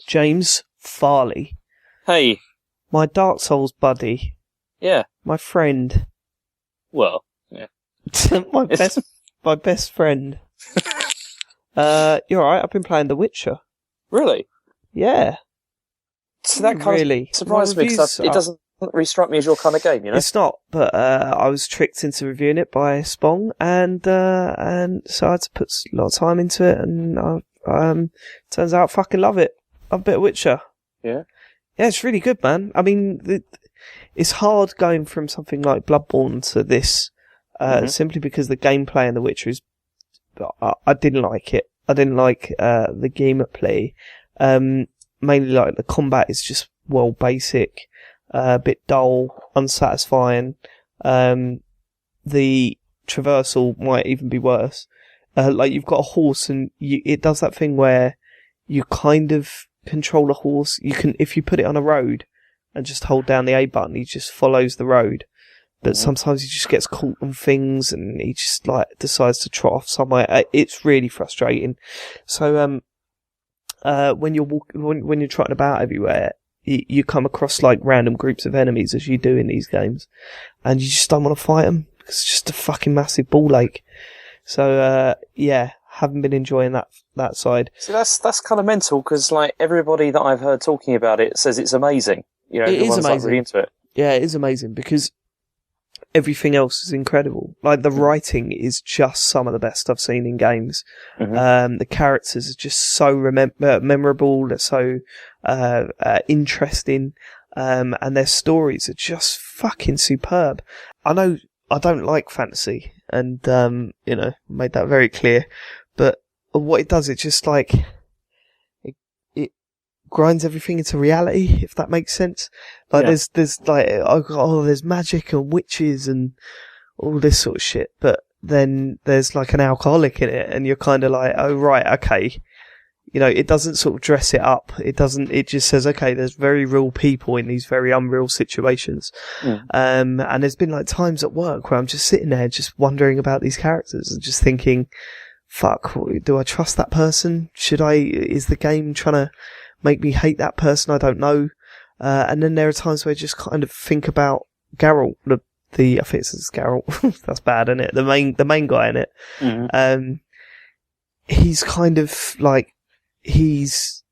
James Farley. Hey. My Dark Souls buddy. Yeah. My friend. Well, yeah. my best friend. You're alright, I've been playing The Witcher. Really? Yeah. So that kind really of surprised me, because it doesn't really strike me as your kind of game, you know? It's not, but I was tricked into reviewing it by Spong, and so I had to put a lot of time into it, and turns out I fucking love it. Love a bit of Witcher. Yeah? Yeah, it's really good, man. I mean, it's hard going from something like Bloodborne to this, simply because the gameplay in The Witcher is... I didn't like it. I didn't like the gameplay. Mainly like the combat is just, well, basic, a bit dull, unsatisfying. The traversal might even be worse. Like, you've got a horse, and it does that thing where you kind of control a horse. You can, if you put it on a road and just hold down the A button, he just follows the road. But sometimes he just gets caught on things, and he just like decides to trot off somewhere. It's really frustrating. So when you're trotting about everywhere, you come across like random groups of enemies, as you do in these games, and you just don't want to fight them. It's just a fucking massive ball ache. So yeah, haven't been enjoying that side. So that's kind of mental, because like everybody that I've heard talking about it says it's amazing. You know, it is amazing. Like really into it. Yeah, it is amazing, because everything else is incredible. Like, the writing is just some of the best I've seen in games. The characters are just so memorable. They're so interesting, and their stories are just fucking superb. I know I don't like fantasy, and made that very clear. But what it does, it just like it grinds everything into reality, if that makes sense. Like, there's like, there's magic and witches and all this sort of shit, but then there's like an alcoholic in it, and you're kind of like, oh right, okay. You know, it doesn't sort of dress it up. It just says, okay, there's very real people in these very unreal situations. And there's been like times at work where I'm just sitting there just wondering about these characters and just thinking, fuck, do I trust that person? Is the game trying to make me hate that person? I don't know. And then there are times where I just kind of think about Geralt, I think it's Geralt. That's bad, isn't it? The main guy in it. He's kind of like, it's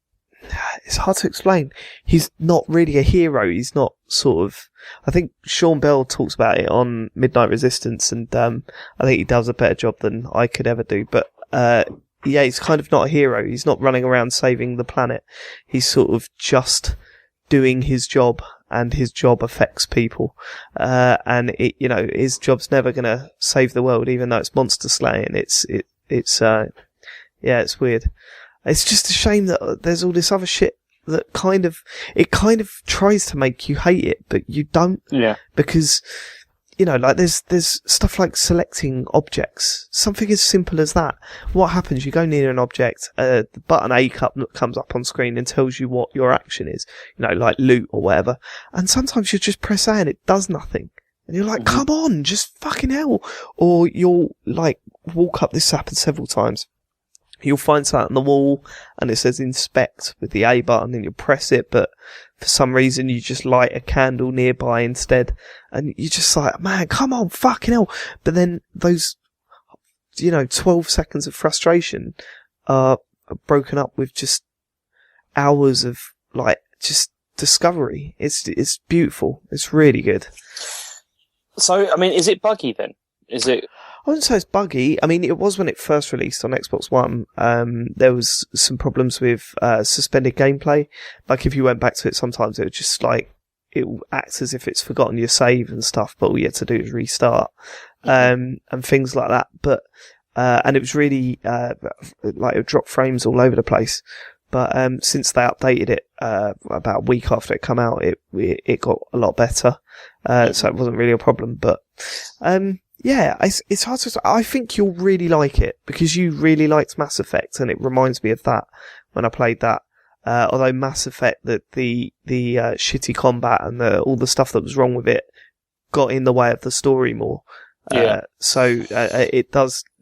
hard to explain. He's not really a hero. He's not sort of, I think Sean Bell talks about it on Midnight Resistance, and I think he does a better job than I could ever do. But yeah, he's kind of not a hero. He's not running around saving the planet. He's sort of just doing his job, and his job affects people. And his job's never gonna save the world, even though it's monster slaying. It's weird. It's just a shame that there's all this other shit that kind of tries to make you hate it, but you don't. Yeah. Because, like there's stuff like selecting objects. Something as simple as that. What happens? You go near an object, the button A comes up on screen and tells you what your action is. Like loot or whatever. And sometimes you just press A and it does nothing. And you're like, come on, just fucking hell. Or you'll like walk up, this happened several times. You'll find something on the wall and it says inspect with the A button, and you'll press it, but for some reason you just light a candle nearby instead, and you're just like, man, come on, fucking hell. But then those, 12 seconds of frustration are broken up with just hours of like just discovery. It's beautiful. It's really good. So, I mean, is it buggy then? Is it? I wouldn't say it's buggy. I mean, it was when it first released on Xbox One. There was some problems with suspended gameplay. Like, if you went back to it, sometimes it would just like, it will act as if it's forgotten your save and stuff, but all you had to do is restart, and things like that. But and it was really like, it would drop frames all over the place. But since they updated it about a week after it came out, it got a lot better. So it wasn't really a problem. But yeah, it's hard to say. I think you'll really like it, because you really liked Mass Effect, and it reminds me of that when I played that. Although Mass Effect, the shitty combat and all the stuff that was wrong with it got in the way of the story more. Yeah. So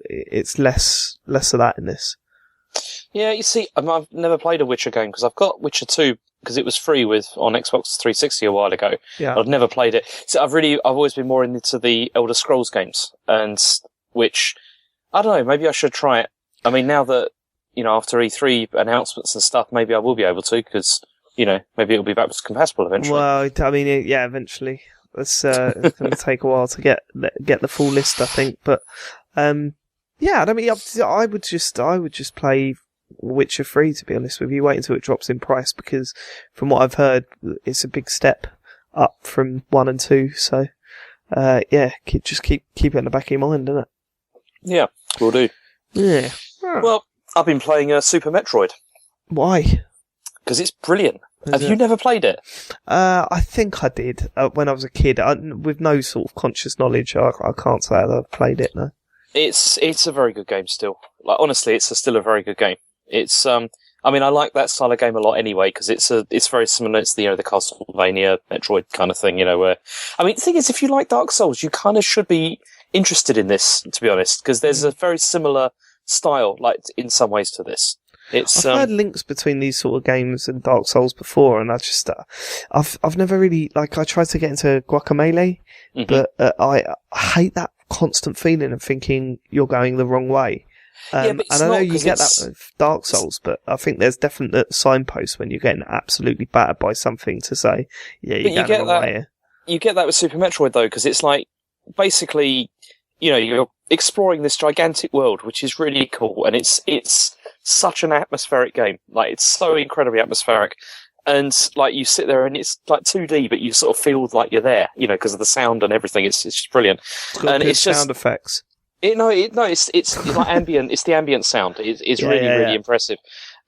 it's less of that in this. Yeah, you see, I've never played a Witcher game because I've got Witcher 2 because it was free on Xbox 360 a while ago. Yeah. I've never played it. So I've always been more into the Elder Scrolls games, and which, I don't know, maybe I should try it. I mean, now that, after E3 announcements and stuff, maybe I will be able to because, maybe it'll be backwards compatible eventually. Well, I mean, eventually. It's going to take a while to get the full list, I think. But, I mean, I would just play Witcher 3, to be honest with you. Wait until it drops in price, because from what I've heard, it's a big step up from 1 and 2. So, keep it in the back of your mind, isn't it? Yeah, will do. Yeah. Well, I've been playing Super Metroid. Why? Because it's brilliant. Have it? you never played it? I think I did when I was a kid. with no sort of conscious knowledge, I can't say that I've played it, no. It's a very good game still. Like, honestly, it's still a very good game. It's I mean, I like that style of game a lot anyway, because it's very similar to the Castlevania Metroid kind of thing, where, I mean, the thing is, if you like Dark Souls, you kind of should be interested in this, to be honest, because there's a very similar style, like, in some ways to this. I've heard links between these sort of games and Dark Souls before, and I just, I've never really, I tried to get into Guacamelee, but I hate that constant feeling of thinking you're going the wrong way. And I know you get that with Dark Souls, but I think there's definite signposts when you're getting absolutely battered by something to say, yeah, you're going the wrong way here. You get that with Super Metroid, though, because it's like, basically, you're exploring this gigantic world, which is really cool, and it's such an atmospheric game. Like, it's so incredibly atmospheric. And, like, you sit there and it's, like, 2D, but you sort of feel like you're there, because of the sound and everything. It's just brilliant. It's got good sound effects. It's like ambient. It's the ambient sound. It's really impressive.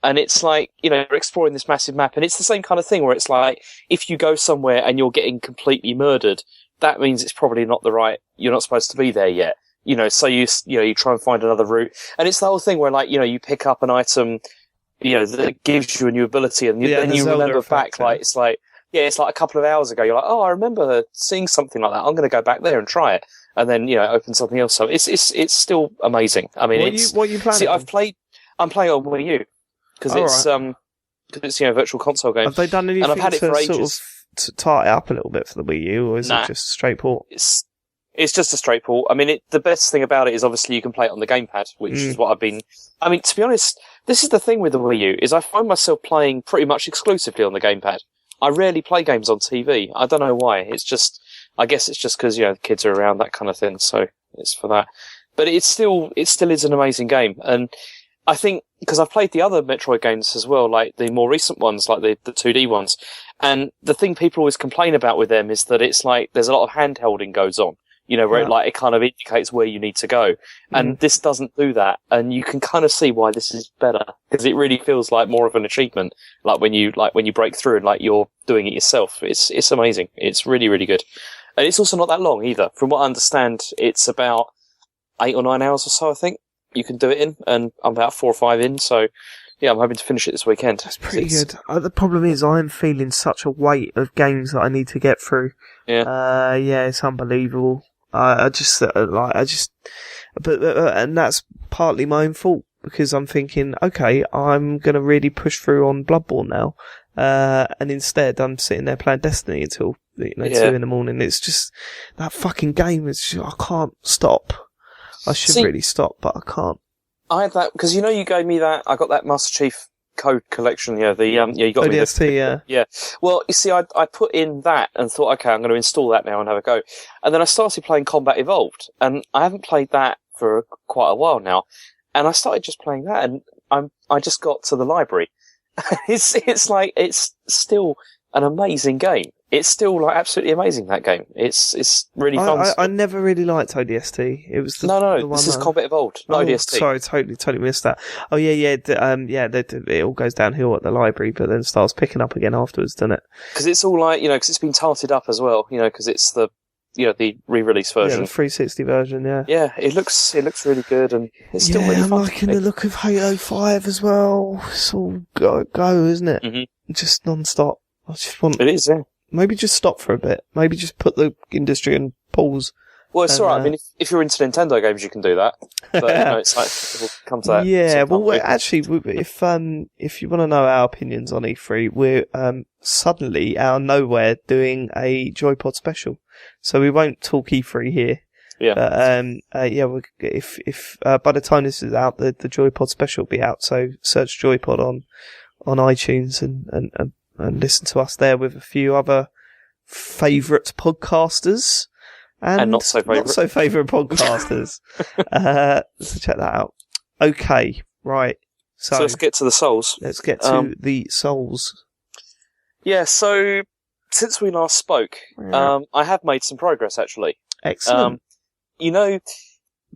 And it's like, you're exploring this massive map, and it's the same kind of thing where it's like, if you go somewhere and you're getting completely murdered, that means it's probably not you're not supposed to be there yet. So you try and find another route. And it's the whole thing where, like, you pick up an item, that gives you a new ability, and then you remember back, like, it's like a couple of hours ago, you're like, oh, I remember seeing something like that. I'm going to go back there and try it. And then, open something else. So it's still amazing. I mean, what are you playing? See, I'm playing on Wii U. Because it's, Virtual Console game. Have they done anything and I've had it for sort ages. of to tie it up a little bit for the Wii U, or is it just a straight port? It's just a straight port. I mean, the best thing about it is obviously you can play it on the gamepad, which is what I've been... I mean, to be honest, this is the thing with the Wii U, is I find myself playing pretty much exclusively on the gamepad. I rarely play games on TV. I don't know why. I guess it's just because, the kids are around, that kind of thing, so it's for that. But it still is an amazing game, and I think, because I've played the other Metroid games as well, like the more recent ones, like the 2D ones, and the thing people always complain about with them is that it's like, there's a lot of hand-holding goes on, where it kind of indicates where you need to go. And this doesn't do that, and you can kind of see why this is better, because it really feels like more of an achievement, like when you break through and like you're doing it yourself. It's amazing. It's really, really good. And it's also not that long either. From what I understand, it's about 8 or 9 hours or so, I think, you can do it in, and I'm about 4 or 5 in, so yeah, I'm hoping to finish it this weekend. That's pretty good. The problem is I'm feeling such a weight of games that I need to get through. Yeah. It's unbelievable. And that's partly my own fault, because I'm thinking, okay, I'm gonna really push through on Bloodborne now, and instead I'm sitting there playing Destiny until 2 in the morning. It's just, that fucking game is just, I can't stop. I should really stop, but I can't. I had that, because you gave me that, I got that Master Chief Code collection, you got ODST, me yeah. Well, you see, I put in that and thought, okay, I'm going to install that now and have a go. And then I started playing Combat Evolved, and I haven't played that for quite a while now. And I started just playing that, and I just got to the library. It's like, it's still an amazing game. It's still like absolutely amazing, that game. It's really fun. I never really liked ODST. It was the one this is Combat Evolved, not ODST. Sorry, totally missed that. Oh yeah. It all goes downhill at the library, but then starts picking up again afterwards, doesn't it? Because it's all like, because it's been tarted up as well, because it's the the re-release version. Yeah, the 360 version, yeah. Yeah, it looks really good, and it's still really fun. I'm liking the look of Halo 5 as well. It's all go, isn't it? Mm-hmm. Just non-stop. I just want... It is, yeah. Maybe just stop for a bit. Maybe just put the industry on pause Well, it's alright. I mean, if you're into Nintendo games, you can do that. But it's like we'll come to that. Yeah, well, actually, if you want to know our opinions on E3, we're suddenly out of nowhere doing a Joypod special, so we won't talk E3 here. Yeah. But if by the time this is out, the Joypod special will be out. So search Joypod on iTunes and listen to us there with a few other favourite podcasters. And not so favourite podcasters. So check that out. Okay, right. So let's get to the Souls. Let's get to the Souls. Yeah, so since we last spoke, I have made some progress, actually. Excellent.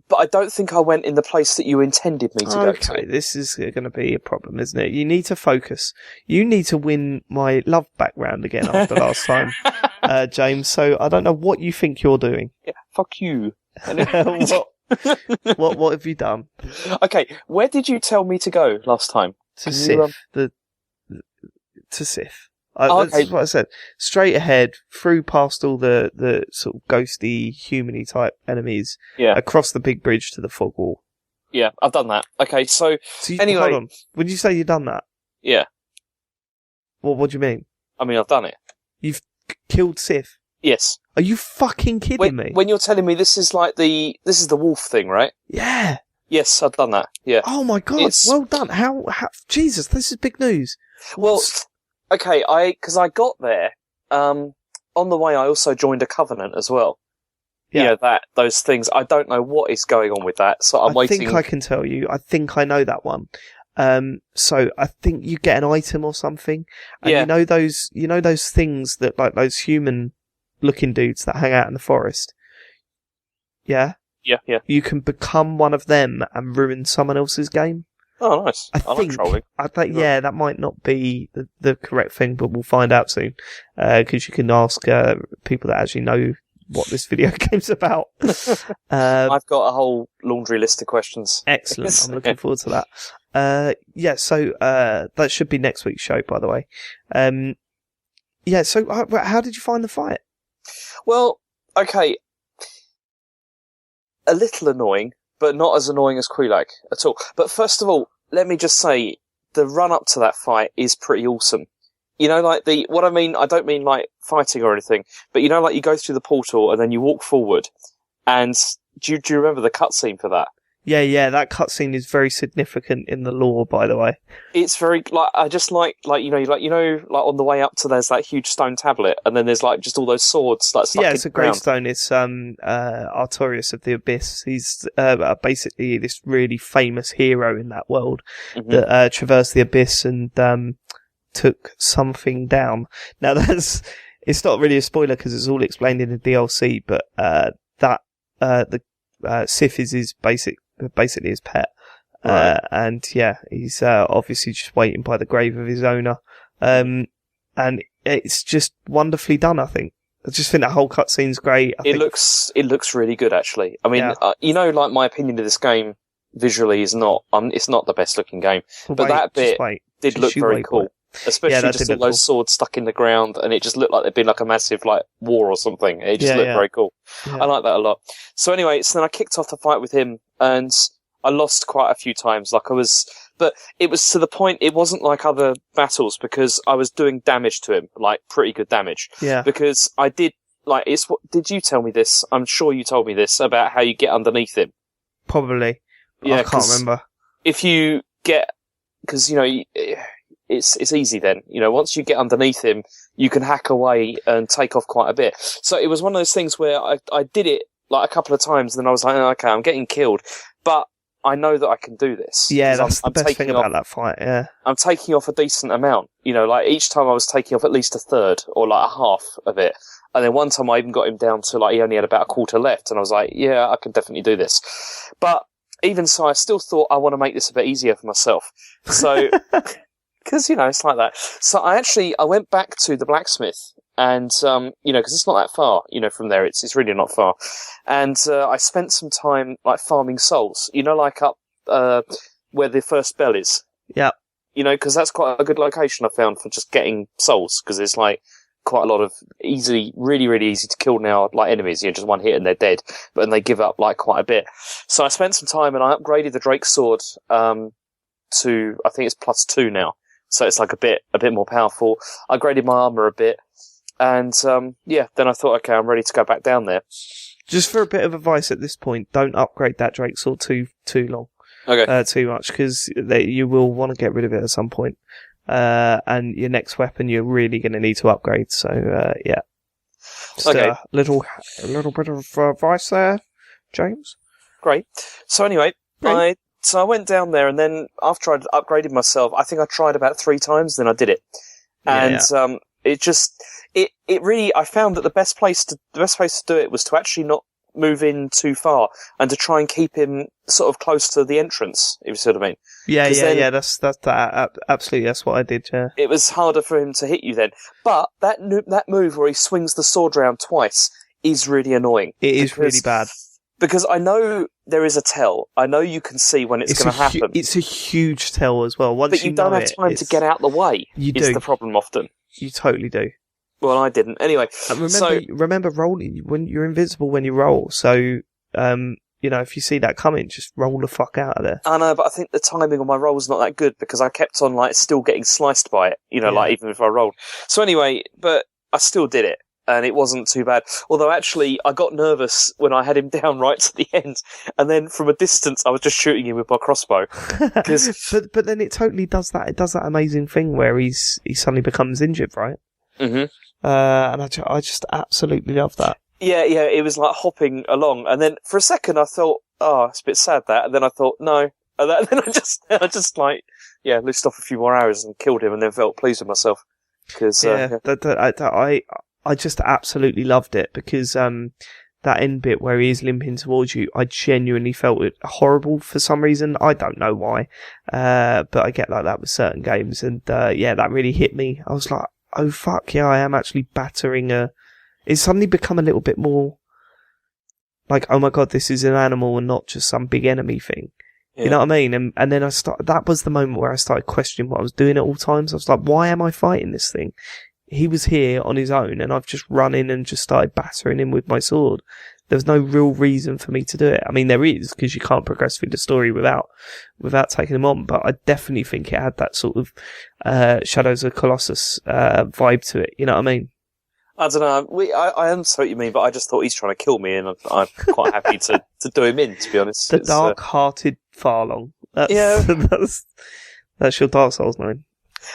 But I don't think I went in the place that you intended me to go to. Okay, this is going to be a problem, isn't it? You need to focus. You need to win my love background again after last time, James. So I don't know what you think you're doing. Yeah, fuck you. What have you done? Okay, where did you tell me to go last time? To Sif. To Sif. That's what I said. Straight ahead, through past all the sort of ghosty, human-y type enemies, across the big bridge to the fog wall. Yeah, I've done that. Okay, so anyway, hold on. When you say you've done that? Yeah. What do you mean? I mean, I've done it. You've killed Sif? Yes. Are you fucking kidding me? When you're telling me this is the wolf thing, right? Yeah. Yes, I've done that. Yeah. Oh my god! Well done. How? Jesus, this is big news. Well. Okay, because I got there, on the way I also joined a covenant as well. Yeah. Those things. I don't know what is going on with that, so I'm waiting. I think I can tell you. I think I know that one. So I think you get an item or something, and you know those things that, like, those human-looking dudes that hang out in the forest? Yeah? Yeah. You can become one of them and ruin someone else's game. Oh, nice. I think trolling. That might not be the correct thing, but we'll find out soon. Because you can ask people that actually know what this video game's about. I've got a whole laundry list of questions. Excellent. I'm looking forward to that. So that should be next week's show, by the way. So how did you find the fight? Well, okay. A little annoying, but not as annoying as Krulak at all. But first of all, let me just say, the run-up to that fight is pretty awesome. What I mean, I don't mean like fighting or anything, but like you go through the portal and then you walk forward, and do you remember the cutscene for that? Yeah, that cutscene is very significant in the lore, by the way. It's very, I just like on the way up to there's that huge stone tablet, and then there's just all those swords stuck in the ground. Yeah, it's a gravestone. It's Artorias of the Abyss. He's basically this really famous hero in that world that traversed the Abyss and took something down. Now it's not really a spoiler because it's all explained in the DLC, but the Sif is his basically his pet. Right. And he's obviously just waiting by the grave of his owner. And it's just wonderfully done, I think. I just think that whole cutscene's great. It looks really good, actually. I mean, my opinion of this game visually is not, it's not the best looking game, but that bit did look very cool. Especially just all those swords stuck in the ground, and it just looked like there'd been a massive war or something. It just looked very cool. Yeah. I like that a lot. So anyway, then I kicked off the fight with him, and I lost quite a few times. But it was to the point. It wasn't like other battles because I was doing damage to him, pretty good damage. Yeah. Because I did did you tell me this? I'm sure you told me this about how you get underneath him. Probably. Yeah, I can't remember. If you get, because it's easy then. Once you get underneath him, you can hack away and take off quite a bit. So it was one of those things where I did it a couple of times, and then I was like, okay, I'm getting killed, but I know that I can do this. Yeah, that's the best thing about that fight, yeah. I'm taking off a decent amount. Each time I was taking off at least a third or a half of it. And then one time I even got him down to he only had about a quarter left, and I was like, yeah, I can definitely do this. But even so, I still thought I want to make this a bit easier for myself. So... Because, it's like that. So I went back to the blacksmith and, because it's not that far, from there. It's really not far. And, I spent some time, farming souls, up, where the first bell is. Yeah. Because that's quite a good location I found for just getting souls. Because it's quite a lot of really, really easy to kill now, like enemies, just one hit and they're dead, but then they give up like quite a bit. So I spent some time and I upgraded the Drake sword, to, I think it's +2 now. So it's like a bit more powerful. I upgraded my armor a bit. And, then I thought, okay, I'm ready to go back down there. Just for a bit of advice at this point, don't upgrade that Drake sword too long. Okay. Too much, because you will want to get rid of it at some point. And your next weapon you're really going to need to upgrade. So, yeah. Just okay. a little bit of advice there, James. Great. So anyway, I went down there, and then after I'd upgraded myself, I think I tried about 3 times, then I did it. And, it really, I found that the best place to do it was to actually not move in too far and to try and keep him sort of close to the entrance, if you see what I mean. Yeah, that's absolutely, that's what I did, yeah. It was harder for him to hit you then. But that move where he swings the sword round twice is really annoying. It is really bad. Because I know there is a tell. I know you can see when it's going to happen. It's a huge tell as well. Once but you don't have time to get out the way. You do. Is the problem often. You totally do. Well, I didn't. Anyway, remember rolling when you're invincible when you roll. So, if you see that coming, just roll the fuck out of there. I know, but I think the timing on my roll was not that good because I kept on still getting sliced by it. Even if I rolled. So anyway, but I still did it. And it wasn't too bad. Although, actually, I got nervous when I had him down right to the end. And then, from a distance, I was just shooting him with my crossbow. But then it totally does that. It does that amazing thing where he suddenly becomes injured, right? Mm-hmm. And I just absolutely love that. Yeah, it was like hopping along. And then, for a second, I thought, oh, it's a bit sad that. And then I thought, no. And then I just loosed off a few more arrows and killed him and then felt pleased with myself. Cause, I just absolutely loved it because that end bit where he is limping towards you, I genuinely felt it horrible for some reason. I don't know why, but I get like that with certain games, and that really hit me. I was like, oh fuck yeah, I am actually battering It's suddenly become a little bit more like, oh my god, this is an animal and not just some big enemy thing. Yeah. You know what I mean? And then that was the moment where I started questioning what I was doing at all times. I was like, why am I fighting this thing? He was here on his own, and I've just run in and just started battering him with my sword. There's no real reason for me to do it. I mean, there is, because you can't progress through the story without taking him on, but I definitely think it had that sort of Shadows of Colossus vibe to it. You know what I mean? I don't know. I understand what you mean, but I just thought he's trying to kill me, and I'm quite happy to do him in, to be honest. The dark-hearted Farlong. That's your Dark Souls name.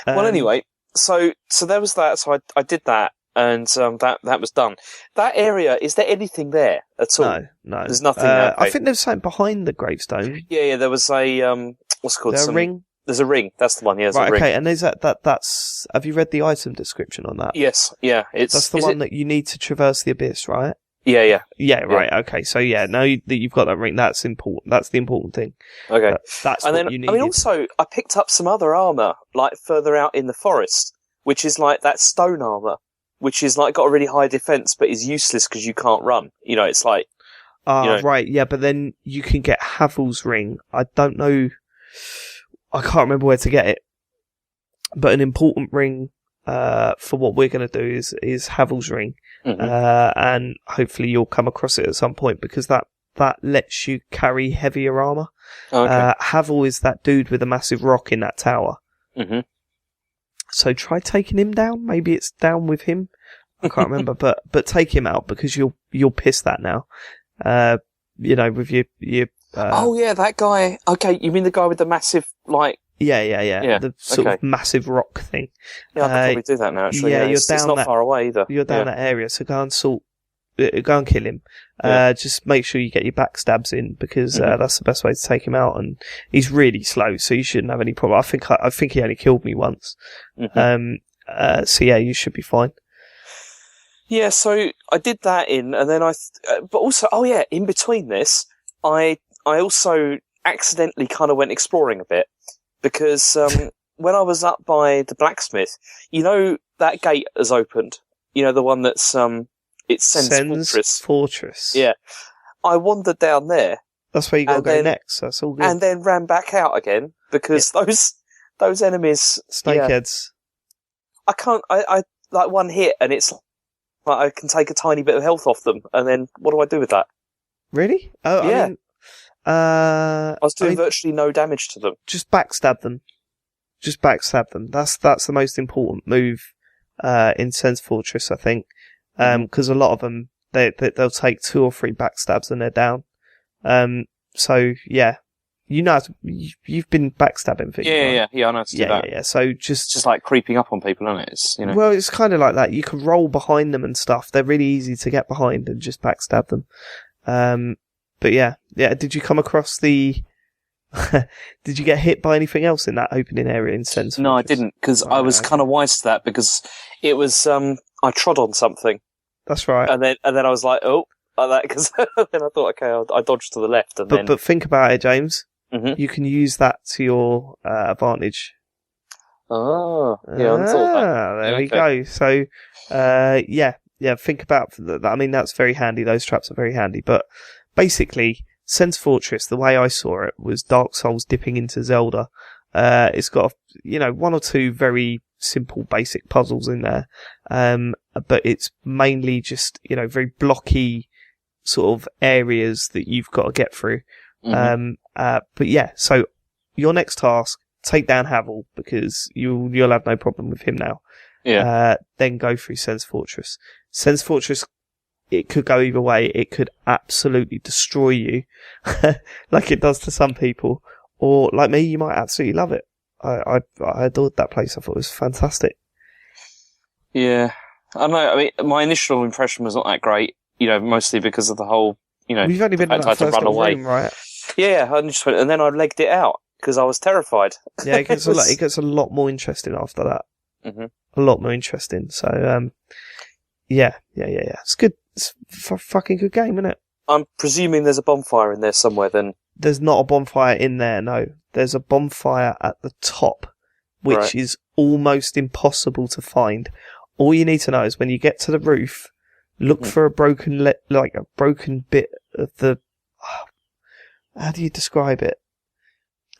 Well, anyway. So there was that. So I did that, and that was done. That area, is there anything there at all? No. There's nothing there. Okay. I think there's something behind the gravestone. Yeah. There was a what's it called? There's a ring. There's a ring. That's the one. Yeah, there's a ring. Okay. And is that's? Have you read the item description on that? Yes. Yeah. That's the one that you need to traverse the abyss, right? Yeah. Yeah. Right. Yeah. Okay. So now that you've got that ring, that's important. That's the important thing. Okay. That's and what then, you need. I mean, also, I picked up some other armor, like further out in the forest, which is like that stone armor, which is like got a really high defense, but is useless because you can't run. It's like. Right. Yeah, but then you can get Havel's ring. I don't know. I can't remember where to get it, but an important ring for what we're going to do is Havel's ring. Mm-hmm. And hopefully you'll come across it at some point because that lets you carry heavier armor. Okay. Havel is that dude with a massive rock in that tower. Mm-hmm. So try taking him down. Maybe it's down with him. I can't remember, but take him out because you'll piss that now. With your. Oh yeah, that guy. Okay, you mean the guy with the massive like. Yeah. The sort of massive rock thing. Yeah, I can probably do that now, actually. Yeah, it's not far away either. You're down that area, so go and kill him. Just make sure you get your backstabs in, because that's the best way to take him out, and he's really slow, so you shouldn't have any problem. I think he only killed me once. Mm-hmm. So yeah, you should be fine. Yeah, so I did that and then but also, in between this, I also accidentally kind of went exploring a bit. Because when I was up by the blacksmith, that gate has opened. The one that's it's Sen's Fortress. Yeah, I wandered down there. That's where you got to go next. That's all good. And then ran back out again because those enemies, snakeheads. I can't. I like one hit, and it's like I can take a tiny bit of health off them, and then what do I do with that? Really? Oh, yeah. I mean, I was doing virtually no damage to them. Just backstab them. Just backstab them. That's the most important move in Sense Fortress, I think, because a lot of them they'll take 2 or 3 backstabs and they're down. So yeah, you know, you've been backstabbing things. Yeah, I know how to do that. Yeah. So it's just like creeping up on people, isn't it? It's, you know. Well, it's kind of like that. You can roll behind them and stuff. They're really easy to get behind and just backstab them. But yeah. Did you come across the? Did you get hit by anything else in that opening area in Sense? No, I didn't, because I was kind of wise to that, because it was I trod on something. That's right. And then I was like, oh, like that, because then I thought, okay, I dodged to the left, and but think about it, James. Mm-hmm. You can use that to your advantage. Oh, yeah, I thought that. There we go. So, think about that. I mean, that's very handy. Those traps are very handy. But basically, Sense Fortress, the way I saw it, was Dark Souls dipping into Zelda. It's got, 1 or 2 very simple, basic puzzles in there. But it's mainly just, very blocky sort of areas that you've got to get through. Mm-hmm. But yeah, so your next task, take down Havel, because you'll have no problem with him now. Yeah. Then go through Sense Fortress. Sense Fortress, it could go either way. It could absolutely destroy you, like it does to some people, or like me, you might absolutely love it. I adored that place. I thought it was fantastic. Yeah, I don't know. I mean, my initial impression was not that great. Mostly because of the whole, We've only been in that first room, right? Yeah, and then I legged it out because I was terrified. Yeah, it gets a lot more interesting after that. Mm-hmm. A lot more interesting. So, yeah. It's good. It's a fucking good game, isn't it? I'm presuming there's a bonfire in there somewhere. Then there's not a bonfire in there. No, there's a bonfire at the top, which is almost impossible to find. All you need to know is when you get to the roof, look for a broken bit of the. How do you describe it?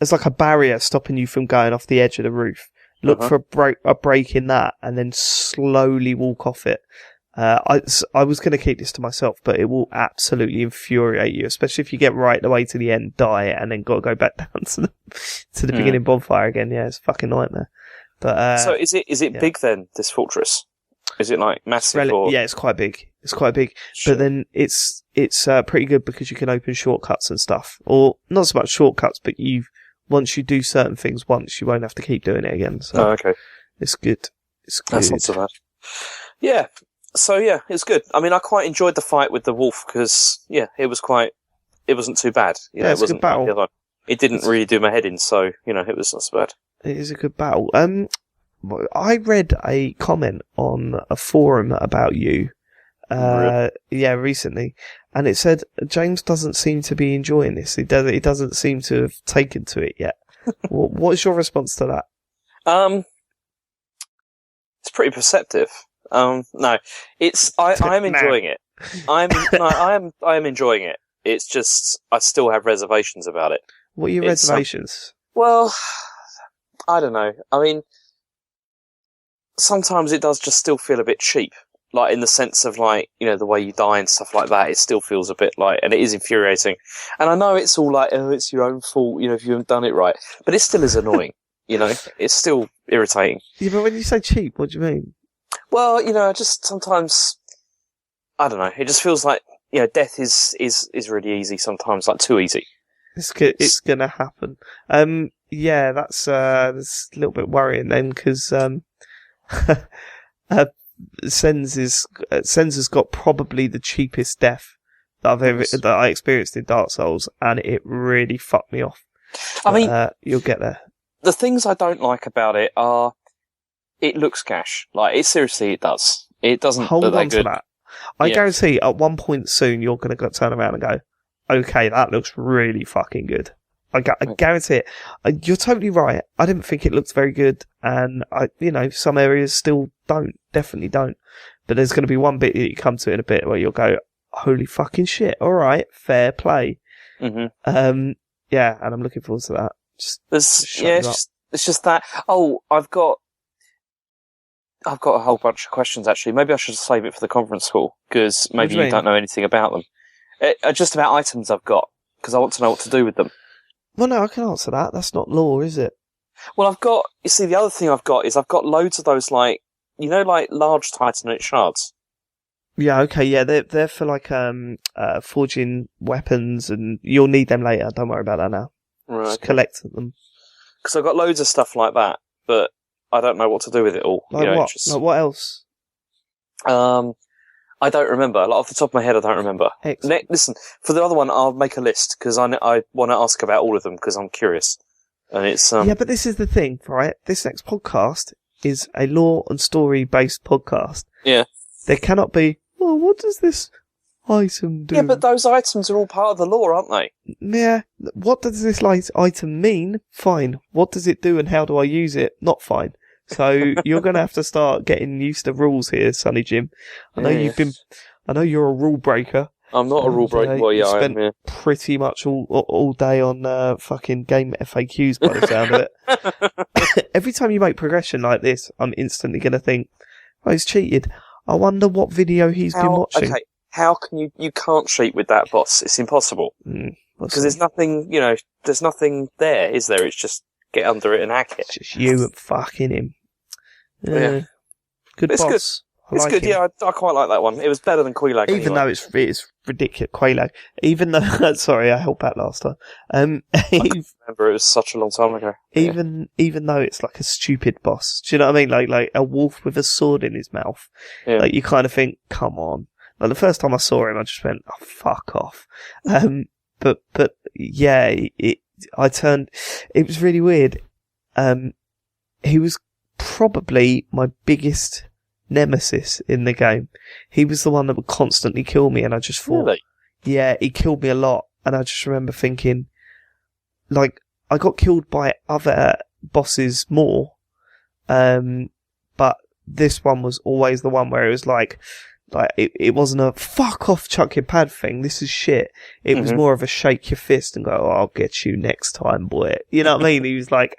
It's like a barrier stopping you from going off the edge of the roof. Look for a break in that, and then slowly walk off it. I was going to keep this to myself, but it will absolutely infuriate you, especially if you get right the way to the end, die, and then got to go back down to the beginning bonfire again. Yeah, it's a fucking nightmare. But so is it big then? This fortress, is it like massive? Yeah, it's quite big. It's quite big, sure. But then it's pretty good because you can open shortcuts and stuff, or not so much shortcuts, but once you do certain things once, you won't have to keep doing it again. So okay, it's good. It's good. That's not so bad. Yeah. So yeah, it's good. I mean, I quite enjoyed the fight with the wolf because it wasn't too bad. It's a good battle. It didn't really do my head in, so it was not so bad. It is a good battle. I read a comment on a forum about you, recently, and it said James doesn't seem to be enjoying this. He doesn't seem to have taken to it yet. What's your response to that? It's pretty perceptive. No, it's I'm enjoying it. I am enjoying it. It's just I still have reservations about it. What are your reservations? Well, I don't know. I mean, sometimes it does just still feel a bit cheap. Like in the sense of like, the way you die and stuff like that, it still feels a bit like, and it is infuriating. And I know it's all like, oh, it's your own fault, if you haven't done it right. But it still is annoying, it's still irritating. Yeah, but when you say cheap, what do you mean? Well, just sometimes, I don't know, it just feels like, death is really easy sometimes, like too easy. It's gonna happen. That's a little bit worrying then, because, Sen's has got probably the cheapest death that I experienced in Dark Souls, and it really fucked me off. I mean, you'll get there. The things I don't like about it are, it looks cash. Like, it does. It doesn't hold look on that good. To that. I guarantee at one point soon you're going to turn around and go, okay, that looks really fucking good. I guarantee it. You're totally right. I didn't think it looked very good, and some areas still definitely don't. But there's going to be one bit that you come to in a bit where you'll go, holy fucking shit! All right, fair play. Mm-hmm. And I'm looking forward to that. It's just that. Oh, I've got a whole bunch of questions, actually. Maybe I should save it for the conference call, because maybe you don't know anything about them. Just about items I've got, because I want to know what to do with them. Well, no, I can answer that. That's not law, is it? Well, you see, the other thing I've got is I've got loads of those, like, like large Titanite shards. Yeah, okay, yeah, they're for like forging weapons, and you'll need them later. Don't worry about that now. Right. Just collect them. Because I've got loads of stuff like that, but I don't know what to do with it all. Like what? Like what else? I don't remember. Like, off the top of my head, I don't remember. Listen, for the other one, I'll make a list, because I want to ask about all of them, because I'm curious. And it's Yeah, but this is the thing, right? This next podcast is a lore and story based podcast. Yeah. There cannot be, what does this item do? Yeah, but those items are all part of the lore, aren't they? Yeah. What does this item mean? Fine. What does it do and how do I use it? Not fine. So you're going to have to start getting used to rules here, Sonny Jim. I know you're a rule breaker. I'm not a rule breaker. Well, yeah, I am. Pretty much all day on fucking game FAQs by the sound of it. Every time you make progression like this, I'm instantly going to think, he's cheated. I wonder what video he's been watching. Okay, how can you can't cheat with that boss? It's impossible. Because there's nothing, there's nothing there, is there? It's just get under it and hack it. It's just you and fucking him. Yeah. Good it's boss. It's like good, him. Yeah, I quite like that one. It was better than Quelaag. Even though it's ridiculous, Quelaag. Even though, sorry, I held back last time. I remember it was such a long time ago. Even though it's like a stupid boss, do you know what I mean? Like a wolf with a sword in his mouth. Yeah. Like you kind of think, come on. Like the first time I saw him, I just went, oh, fuck off. But yeah, it was really weird. He was probably my biggest nemesis in the game. He was the one that would constantly kill me, and I just thought, really? Yeah, he killed me a lot, and I just remember thinking, like, I got killed by other bosses more, but this one was always the one where it was like it wasn't a fuck off chuck your pad thing, this is shit. It was more of a shake your fist and go, I'll get you next time, boy. You know what I mean? He was like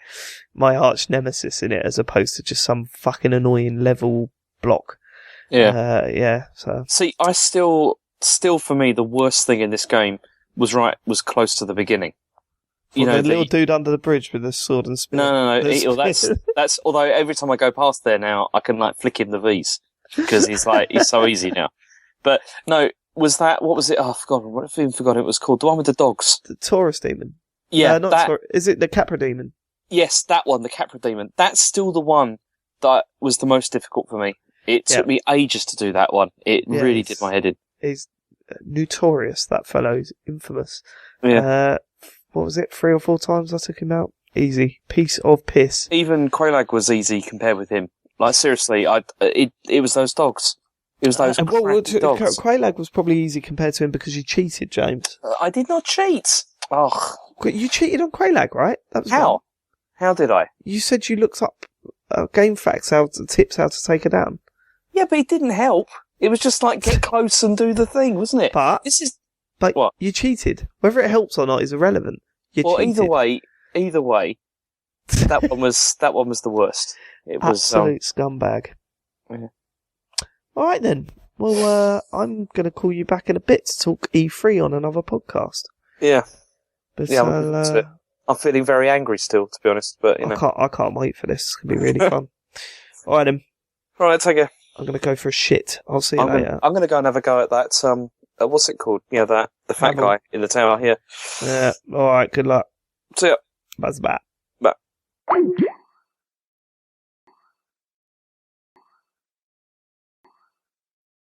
my arch nemesis in it, as opposed to just some fucking annoying level block. Yeah. So see, I still for me, the worst thing in this game was close to the beginning. The little dude under the bridge with the sword and spear. No. That's although every time I go past there now, I can like flick him the V's because he's so easy now. But no, what was it? Oh, I even forgot it was called. The one with the dogs. The Taurus demon. Yeah, is it the Capra demon? Yes, that one, the Capra demon. That's still the one that was the most difficult for me. It took me ages to do that one. It really did my head in. He's notorious, that fellow. He's infamous. Yeah. What was it? 3 or 4 times I took him out. Easy. Piece of piss. Even Quelaag was easy compared with him. Like, seriously, it was those dogs. It was those dogs. Quelaag was probably easy compared to him because you cheated, James. I did not cheat. Oh. You cheated on Quelaag, right? How? Wrong. How did I? You said you looked up game facts, tips how to take her down. Yeah, but it didn't help. It was just like, get close and do the thing, wasn't it? But what? You cheated. Whether it helps or not is irrelevant. Cheated. Either way, that one was the worst. It was absolute scumbag. Yeah. All right then. Well, I'm going to call you back in a bit to talk E3 on another podcast. Yeah. But I'm feeling very angry still, to be honest. But I can't wait for this. It's going to be really fun. All right then. All right, take care. I'm going to go for a shit. I'll see you later. I'm going to go and have a go at that. What's it called? Yeah, the fat guy in the tower here. Yeah. All right. Good luck. See ya. Bye. Bye.